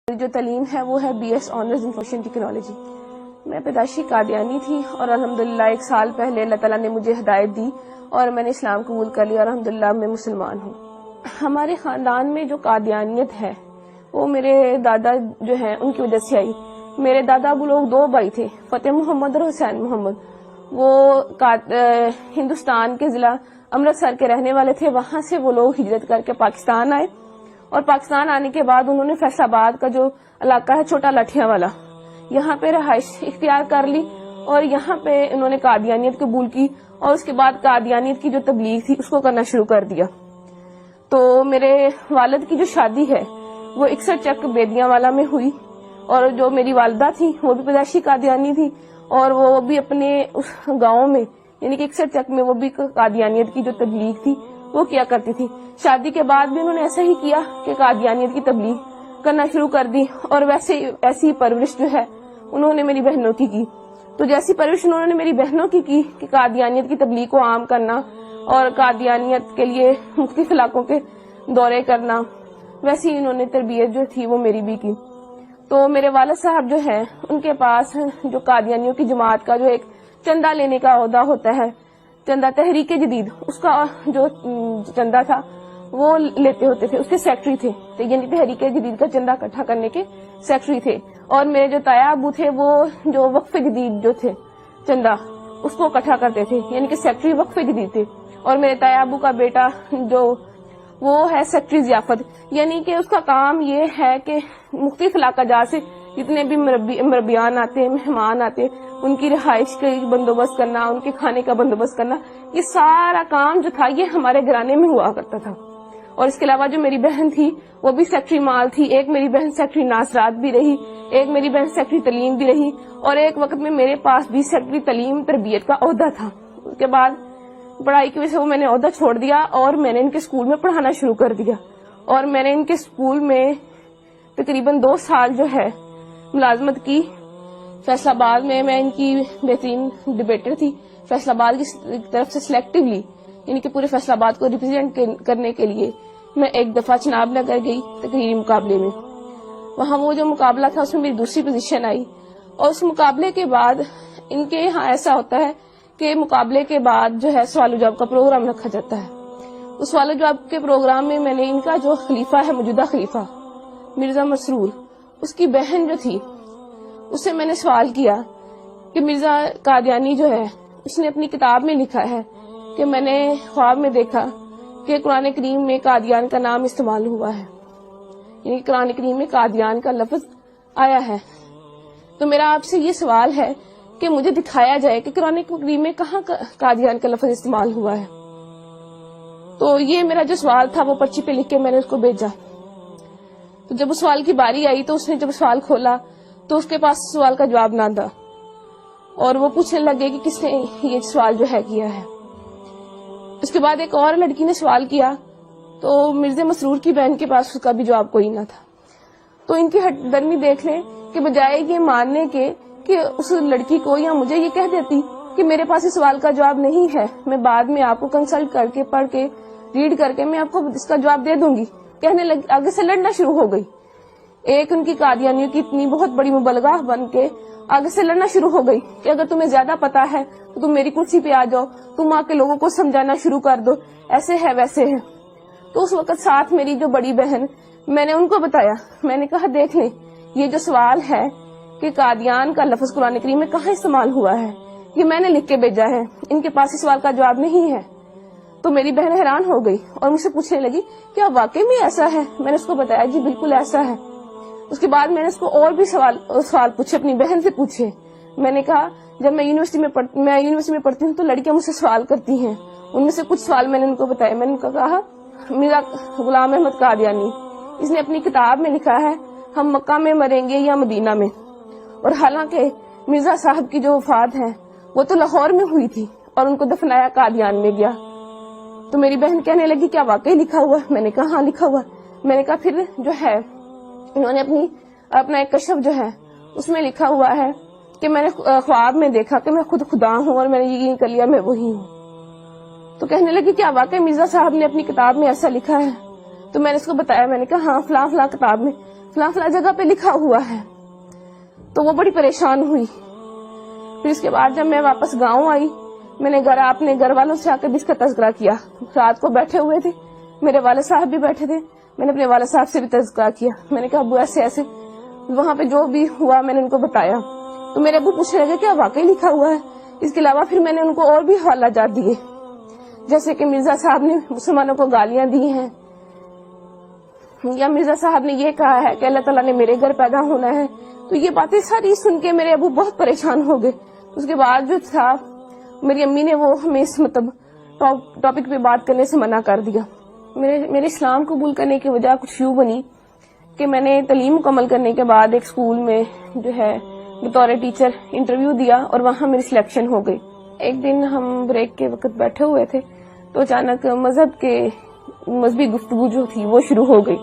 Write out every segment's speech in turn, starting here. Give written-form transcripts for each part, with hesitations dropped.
میری جو تعلیم ہے وہ ہے BS آنرز انفارمیشن ٹیکنالوجی۔ میں پیدائشی قادیانی تھی اور الحمدللہ 1 سال پہلے اللہ تعالیٰ نے مجھے ہدایت دی اور میں نے اسلام قبول کر لیا اور الحمدللہ میں مسلمان ہوں۔ ہمارے خاندان میں جو قادیانیت ہے وہ میرے دادا جو ہیں ان کی وجہ سے آئی۔ میرے دادا ابو لوگ 2 بھائی تھے، فتح محمد اور حسین محمد۔ وہ ہندوستان کے ضلع امرتسر کے رہنے والے تھے، وہاں سے وہ لوگ ہجرت کر کے پاکستان آئے اور پاکستان آنے کے بعد انہوں نے فیصل آباد کا جو علاقہ ہے چھوٹا لٹھیاں والا، یہاں پہ رہائش اختیار کر لی اور یہاں پہ انہوں نے قادیانیت قبول کی اور اس کے بعد قادیانیت کی جو تبلیغ تھی اس کو کرنا شروع کر دیا۔ تو میرے والد کی جو شادی ہے وہ 61 چک بیدیاں والا میں ہوئی اور جو میری والدہ تھی وہ بھی پیدائشی قادیانی تھی اور وہ بھی اپنے اس گاؤں میں یعنی کہ 61 چک میں وہ بھی قادیانیت کی جو تبلیغ تھی وہ کیا کرتی تھی۔ شادی کے بعد بھی انہوں نے ایسا ہی کیا کہ قادیانیت کی تبلیغ کرنا شروع کر دی اور ایسی پرورش جو ہے انہوں نے میری بہنوں کی کی۔ تو جیسی پرورش انہوں نے میری بہنوں کی کہ قادیانیت کی تبلیغ کو عام کرنا اور قادیانیت کے لیے مختلف علاقوں کے دورے کرنا، ویسی انہوں نے تربیت جو تھی وہ میری بھی کی۔ تو میرے والد صاحب جو ہیں ان کے پاس جو قادیانیوں کی جماعت کا جو ایک چندہ لینے کا عہدہ ہوتا ہے، چندہ تحریک جدید، اس کا جو چندہ تھا وہ لیتے ہوتے تھے، اس کے سیکٹری تھے، یعنی تحریک جدید کا چندہ اکٹھا کرنے کے سیکٹری تھے۔ اور میرے جو تایا ابو تھے وہ جو وقف جدید جو تھے چندہ اس کو اکٹھا کرتے تھے، یعنی کہ سیکٹری وقف جدید تھے۔ اور میرے تایا ابو کا بیٹا جو وہ ہے سیکٹری ضیافت، یعنی کہ اس کا کام یہ ہے کہ مختلف علاقہ جات سے جتنے بھی مربیان آتے، مہمان آتے، ان کی رہائش کا بندوبست کرنا، ان کے کھانے کا بندوبست کرنا، یہ سارا کام جو تھا یہ ہمارے گھرانے میں ہوا کرتا تھا۔ اور اس کے علاوہ جو میری بہن تھی وہ بھی سیکٹری مال تھی، ایک میری بہن سیکٹری ناصرات بھی رہی، ایک میری بہن سیکٹری تعلیم بھی رہی اور ایک وقت میں میرے پاس بھی سیکٹری تعلیم تربیت کا عہدہ تھا۔ اس کے بعد پڑھائی کی وجہ سے وہ میں نے عہدہ چھوڑ دیا اور میں نے ان کے اسکول میں پڑھانا شروع کر دیا اور میں نے ان کے اسکول میں تقریباً 2 سال جو ہے ملازمت کی۔ فیصل آباد میں ان کی بہترین ڈبیٹر تھی، فیصل آباد کی طرف سے سلیکٹیولی یعنی کہ پورے فیصل آباد کو ریپرزینٹ کرنے کے لیے میں ایک دفعہ چناب نگر گئی تقریری مقابلے میں۔ وہاں وہ جو مقابلہ تھا اس میں میری دوسری پوزیشن آئی اور اس مقابلے کے بعد ان کے یہاں ایسا ہوتا ہے کہ مقابلے کے بعد جو ہے سوال و جواب کا پروگرام رکھا جاتا ہے۔ اس سوال و جواب کے پروگرام میں میں نے ان کا جو خلیفہ ہے، موجودہ خلیفہ مرزا مسرور، اس کی بہن جو تھی اس سے میں نے سوال کیا کہ مرزا قادیانی جو ہے اس نے اپنی کتاب میں لکھا ہے کہ میں نے خواب میں دیکھا کہ قرآن کریم میں قادیان کا نام استعمال ہوا ہے، یعنی قرآن کریم میں قادیان کا لفظ آیا ہے۔ تو میرا آپ سے یہ سوال ہے کہ مجھے دکھایا جائے کہ قرآن کریم میں کہاں قادیان کا لفظ استعمال ہوا ہے۔ تو یہ میرا جو سوال تھا وہ پرچی پہ لکھ کے میں نے اس کو بھیجا۔ تو جب اس سوال کی باری آئی تو اس نے جب سوال کھولا تو اس کے پاس سوال کا جواب نہ تھا اور وہ پوچھنے لگے کہ کس نے یہ سوال جو ہے کیا ہے۔ اس کے بعد ایک اور لڑکی نے سوال کیا تو مرزا مسرور کی بہن کے پاس اس کا بھی جواب کوئی نہ تھا۔ تو ان کی ہٹ درمی دیکھ لیں کہ بجائے یہ ماننے کے کہ اس لڑکی کو یا مجھے یہ کہہ دیتی کہ میرے پاس اس سوال کا جواب نہیں ہے، میں بعد میں آپ کو کنسلٹ کر کے پڑھ کے ریڈ کر کے میں آپ کو اس کا جواب دے دوں گی، کہنے لگی، آگے سے لڑنا شروع ہو گئی۔ ایک ان کی قادیانیوں کی اتنی بہت بڑی مبلغہ بن کے آگے سے لڑنا شروع ہو گئی کہ اگر تمہیں زیادہ پتا ہے تو تم میری کرسی پہ آ جاؤ، تم آ کے لوگوں کو سمجھانا شروع کر دو، ایسے ہے ویسے ہے۔ تو اس وقت ساتھ میری جو بڑی بہن، میں نے ان کو بتایا، میں نے کہا دیکھ لیں یہ جو سوال ہے کہ قادیان کا لفظ قرآن کریم میں کہاں استعمال ہوا ہے یہ میں نے لکھ کے بھیجا ہے، ان کے پاس اس سوال کا جواب نہیں ہے۔ تو میری بہن حیران ہو گئی اور مجھ سے پوچھنے لگی کیا واقعی میں ایسا ہے؟ میں نے اس کو بتایا جی بالکل ایسا ہے۔ اس کے بعد میں نے اس کو اور بھی سوال پوچھے، اپنی بہن سے پوچھے۔ میں نے کہا جب میں یونیورسٹی میں پڑھتی ہوں تو لڑکیاں مجھ سے سوال کرتی ہیں، ان میں سے کچھ سوال میں نے ان کو بتایا۔ میں نے ان کو کہا میرا غلام احمد قادیانی، اس نے اپنی کتاب میں لکھا ہے ہم مکہ میں مریں گے یا مدینہ میں، اور حالانکہ مرزا صاحب کی جو وفات ہے وہ تو لاہور میں ہوئی تھی اور ان کو دفنایا قادیان میں گیا۔ تو میری بہن کہنے لگی کیا واقعی لکھا ہوا؟ میں نے کہا ہاں لکھا ہوا۔ میں نے کہا پھر جو ہے انہوں نے اپنا ایک کشف جو ہے اس میں لکھا ہوا ہے کہ میں نے خواب میں دیکھا کہ میں خود خدا ہوں اور میں نے یقین کر لیا میں وہی ہوں۔ تو کہنے لگی کیا واقعی مرزا صاحب نے اپنی کتاب میں ایسا لکھا ہے؟ تو میں نے اس کو بتایا، میں نے کہا ہاں فلاں فلاں کتاب میں فلاں فلاں جگہ پہ لکھا ہوا ہے. تو وہ بڑی پریشان ہوئی. پھر اس کے بعد جب میں واپس گاؤں آئی, میں نے اپنے گھر والوں سے آ کے بھی اس کا تذکرہ کیا. رات کو بیٹھے ہوئے تھے, میرے والد صاحب بھی بیٹھے تھے, میں نے اپنے والد صاحب سے بھی تذکرہ کیا. میں نے کہا ابو ایسے ایسے وہاں پہ جو بھی ہوا میں نے ان کو بتایا. تو میرے ابو پوچھنے لگے کیا واقعی لکھا ہوا ہے. اس کے علاوہ پھر میں نے ان کو اور بھی حوالہ جات دیے, جیسے کہ مرزا صاحب نے مسلمانوں کو گالیاں دی ہیں, یا مرزا صاحب نے یہ کہا ہے کہ اللہ تعالیٰ نے میرے گھر پیدا ہونا ہے. تو یہ باتیں ساری سن کے میرے ابو بہت پریشان ہو گئے. اس کے بعد جو تھا میری امی نے وہ ہمیں اس ٹاپک پہ بات کرنے سے منع کر دیا. میرے اسلام قبول کرنے کی وجہ کچھ یوں بنی کہ میں نے تعلیم مکمل کرنے کے بعد ایک اسکول میں جو ہے بطور ٹیچر انٹرویو دیا اور وہاں میری سلیکشن ہو گئی. ایک دن ہم بریک کے وقت بیٹھے ہوئے تھے تو اچانک مذہبی گفتگو جو تھی وہ شروع ہو گئی.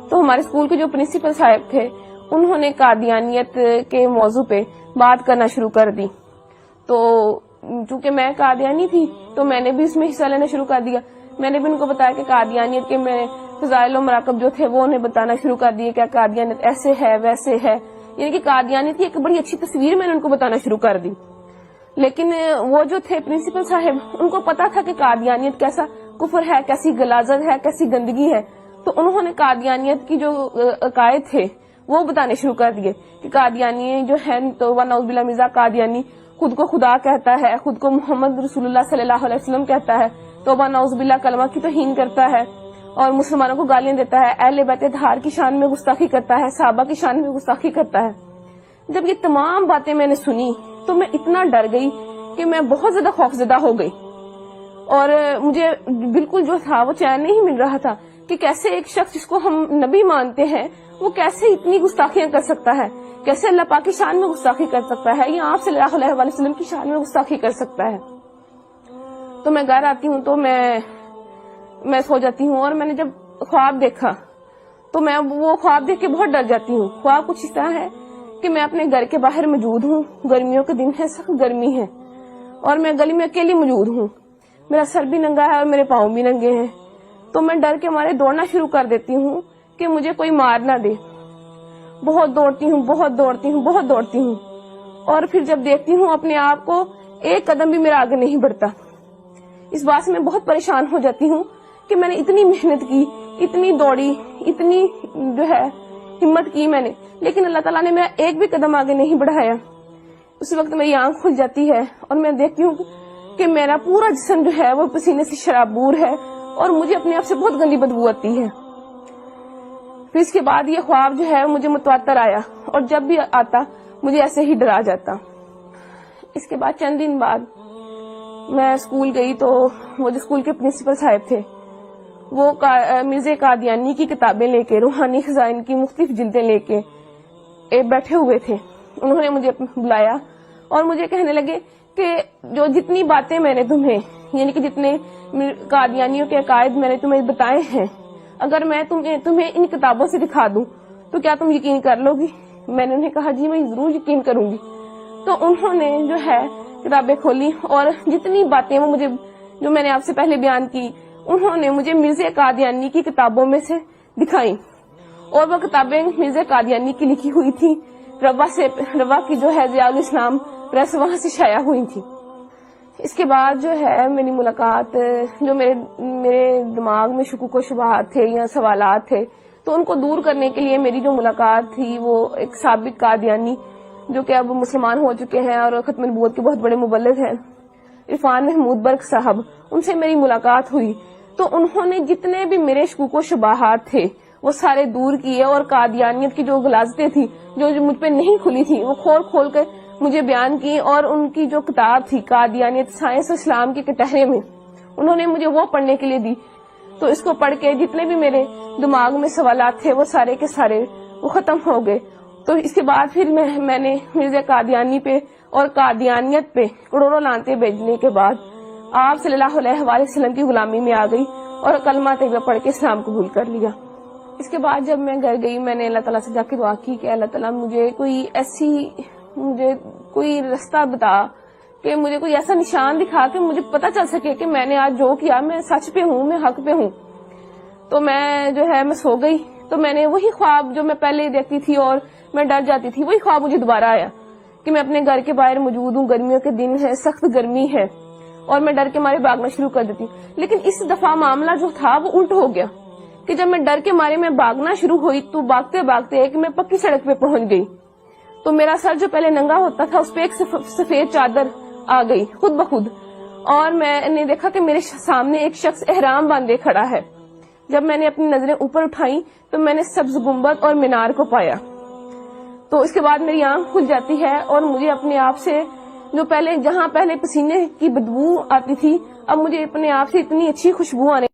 تو ہمارے اسکول کے جو پرنسپل صاحب تھے انہوں نے قادیانیت کے موضوع پہ بات کرنا شروع کر دی. تو چونکہ میں قادیانی تھی تو میں نے بھی اس میں حصہ لینا شروع کر دیا. میں نے بھی ان کو بتایا کہ قادیانیت کے میں فضائل و مراقب جو تھے وہ انہیں بتانا شروع کر دیے, کیا قادیانیت ایسے ہے ویسے ہے, یعنی کہ قادیانیت کی ایک بڑی اچھی تصویر میں نے ان کو بتانا شروع کر دی. لیکن وہ جو تھے پرنسپل صاحب ان کو پتا تھا کہ قادیانیت کیسا کفر ہے, کیسی غلاظت ہے, کیسی گندگی ہے. تو انہوں نے قادیانیت کی جو عقائد تھے وہ بتانے شروع کر دیے کہ قادیانی جو ہے تو نعوذ باللہ مرزا قادیانی خود کو خدا کہتا ہے, خود کو محمد رسول اللہ صلی اللہ علیہ وسلم کہتا ہے, توبہ نعوذ باللہ کلمہ کی توہین کرتا ہے اور مسلمانوں کو گالیاں دیتا ہے, اہل بیت اطہار کی شان میں گستاخی کرتا ہے, صحابہ کی شان میں گستاخی کرتا ہے. جب یہ تمام باتیں میں نے سنی تو میں اتنا ڈر گئی کہ میں بہت زیادہ خوفزدہ ہو گئی, اور مجھے بالکل جو تھا وہ چین نہیں مل رہا تھا کہ کیسے ایک شخص جس کو ہم نبی مانتے ہیں وہ کیسے اتنی گستاخیاں کر سکتا ہے, کیسے اللہ پاک کی شان میں گستاخی کر سکتا ہے, یا آپ صلی اللہ علیہ وسلم کی شان میں گستاخی کر سکتا ہے. تو میں گھر آتی ہوں تو میں سو جاتی ہوں, اور میں نے جب خواب دیکھا تو میں وہ خواب دیکھ کے بہت ڈر جاتی ہوں. خواب کچھ اس طرح ہے کہ میں اپنے گھر کے باہر موجود ہوں, گرمیوں کے دن ہے, سخت گرمی ہے, اور میں گلی میں اکیلی موجود ہوں, میرا سر بھی ننگا ہے اور میرے پاؤں بھی ننگے ہیں. تو میں ڈر کے مارے دوڑنا شروع کر دیتی ہوں کہ مجھے کوئی مار نہ دے. بہت دوڑتی ہوں, بہت دوڑتی ہوں, بہت دوڑتی ہوں, اور پھر جب دیکھتی ہوں اپنے آپ کو ایک قدم بھی میرا آگے نہیں بڑھتا. اس بات سے میں بہت پریشان ہو جاتی ہوں کہ میں نے اتنی محنت کی, اتنی دوڑی, اتنی جو ہے ہمت کی میں نے, لیکن اللہ تعالیٰ نے میرا ایک بھی قدم آگے نہیں بڑھایا. اس وقت میری آنکھ کھل جاتی ہے اور میں دیکھتی ہوں کہ میرا پورا جسم جو ہے وہ پسینے سے شرابور ہے اور مجھے اپنے آپ سے بہت گندی بدبو آتی ہے. پھر اس کے بعد یہ خواب جو ہے مجھے متواتر آیا, اور جب بھی آتا مجھے ایسے ہی ڈرا جاتا. اس کے بعد چند دن بعد میں اسکول گئی تو وہ جو اسکول کے پرنسپل صاحب تھے وہ مرزا قادیانی کی کتابیں لے کے, روحانی خزائن کی مختلف جلدیں لے کے بیٹھے ہوئے تھے. انہوں نے مجھے بلایا اور مجھے کہنے لگے کہ جو جتنی باتیں میں نے تمہیں, یعنی کہ جتنے قادیانیوں کے عقائد میں نے تمہیں بتائے ہیں, اگر میں تمہیں ان کتابوں سے دکھا دوں تو کیا تم یقین کر لو گی؟ میں نے انہیں کہا جی میں ضرور یقین کروں گی. تو انہوں نے جو ہے کتابیں کھولی اور جتنی باتیں وہ مجھے جو میں نے آپ سے پہلے بیان کی انہوں نے مجھے مرزا قادیانی کی کتابوں میں سے دکھائیں, اور وہ کتابیں مرزا قادیانی کی لکھی ہوئی تھی. روا کی جو ہے ضیاء الاسلام پریس وہاں سے شائع ہوئی تھی. اس کے بعد جو ہے میری ملاقات, جو میرے دماغ میں شکوک و شبہات تھے یا سوالات تھے تو ان کو دور کرنے کے لیے میری جو ملاقات تھی وہ ایک سابق قادیانی جو کہ اب مسلمان ہو چکے ہیں اور ختم نبوت کے بہت بڑے مبلغ ہیں, عرفان محمود برق صاحب, ان سے میری ملاقات ہوئی. تو انہوں نے جتنے بھی میرے شکوک و شبہات تھے وہ سارے دور کیے, اور قادیانیت کی جو غلاظتیں تھی جو مجھ پہ نہیں کھلی تھی وہ کھول کر مجھے بیان کی. اور ان کی جو کتاب تھی قادیانیت سائنس اسلام کے کٹہرے میں, انہوں نے مجھے وہ پڑھنے کے لیے دی. تو اس کو پڑھ کے جتنے بھی میرے دماغ میں سوالات تھے وہ سارے کے سارے وہ ختم ہو گئے. تو اس کے بعد پھر میں نے مرزا قادیانی پہ اور قادیانیت پہ کروڑوں لعنتیں بھیجنے کے بعد آپ صلی اللہ علیہ وسلم کی غلامی میں آ گئی اور کلمہ طیبہ پڑھ کے اسلام قبول کر لیا. اس کے بعد جب میں گھر گئی میں نے اللہ تعالیٰ سے جا کے دعا کی کہ اللہ تعالیٰ مجھے کوئی رستہ بتا, کہ مجھے کوئی ایسا نشان دکھا کہ مجھے پتہ چل سکے کہ میں نے آج جو کیا میں سچ پہ ہوں, میں حق پہ ہوں. تو میں جو ہے میں سو گئی. تو میں نے وہی خواب جو میں پہلے دیکھتی تھی اور میں ڈر جاتی تھی، وہی خواب مجھے دوبارہ آیا کہ میں اپنے گھر کے باہر موجود ہوں، گرمیوں کے دن ہے، سخت گرمی ہے اور میں ڈر کے مارے بھاگنا شروع کر دیتی ہوں. لیکن اس دفعہ معاملہ جو تھا وہ الٹ ہو گیا کہ جب میں ڈر کے مارے میں بھاگنا شروع ہوئی تو بھاگتے بھاگتے ایک میں پکی سڑک پہ پہنچ گئی تو میرا سر جو پہلے ننگا ہوتا تھا اس پہ ایک سفید چادر آ گئی خود بخود، اور میں نے دیکھا کہ میرے سامنے ایک شخص احرام باندھے کھڑا ہے. جب میں نے اپنی نظریں اوپر اٹھائیں تو میں نے سبز گنبد اور مینار کو پایا. تو اس کے بعد میری آنکھ کھل جاتی ہے اور مجھے اپنے آپ سے جو جہاں پہلے پسینے کی بدبو آتی تھی، اب مجھے اپنے آپ سے اتنی اچھی خوشبو آنے